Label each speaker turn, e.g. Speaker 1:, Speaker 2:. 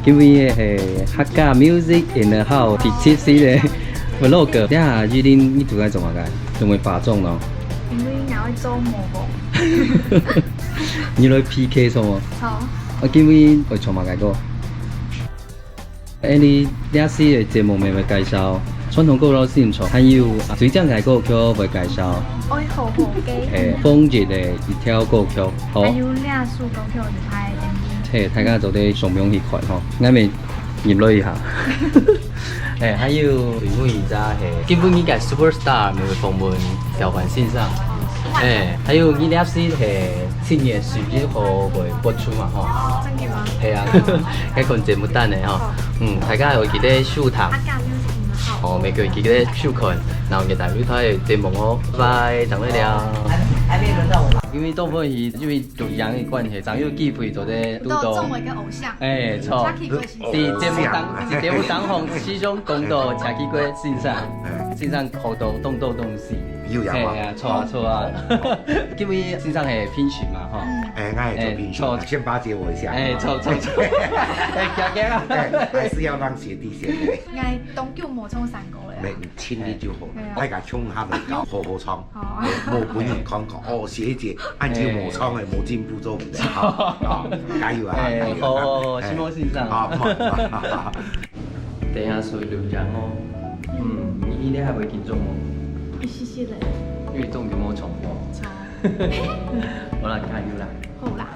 Speaker 1: 因為係客家 music in the house 第七系列 vlog， 等下預定你做緊做乜嘅？仲會化妝咯？
Speaker 2: 因為我會做模仿。
Speaker 1: 你來 PK 什麼？
Speaker 2: 好。
Speaker 1: 我今日會做乜嘅個？你呢次嘅節目咪會介紹傳統歌咯先錯，還有水漲嘅歌曲會介紹。
Speaker 2: 愛好好嘅。
Speaker 1: 風熱嘅一條歌曲，好。
Speaker 2: 還有兩首歌曲就拍 MV。
Speaker 1: 大家做啲上面去看吼，啱咪驗咗一下。還有最尾就係基本依個 Superstar 咪會訪問小環先生。還有呢兩次係深夜11號會播出嘛吼。
Speaker 2: 真嘅嗎？
Speaker 1: 係啊，喺個節目單嚟吼。大家會記得收睇。哦，每個月記得收看，然後嘅大女睇節目哦。拜拜，等你聊。還沒輪到我。因為東風係因為做樣嘅關係，張有機會做啲督導。
Speaker 2: 作為一個偶像。
Speaker 1: 錯。是節目當紅師兄講到茶基龜先生好多東西。
Speaker 3: 要有啊。
Speaker 1: 錯啊。因為先生係編曲嘛，哈。
Speaker 3: 我係做編曲，先巴結我一下。
Speaker 1: 錯。
Speaker 3: 還是要讓學弟先。
Speaker 2: 我東叫冇唱山歌嘅。
Speaker 3: 你輕啲就好，大家唱下嚟教，好好唱。冇本人講哦，學姐按照冇唱嘅冇進步做唔到。加油啊！
Speaker 1: 好，希望先生。等下水流獎哦。你呢係會見中喎？
Speaker 2: 一些些的。
Speaker 1: 因為中有冇重播？
Speaker 2: 錯。
Speaker 1: 好啦，加油啦！
Speaker 2: 好啦。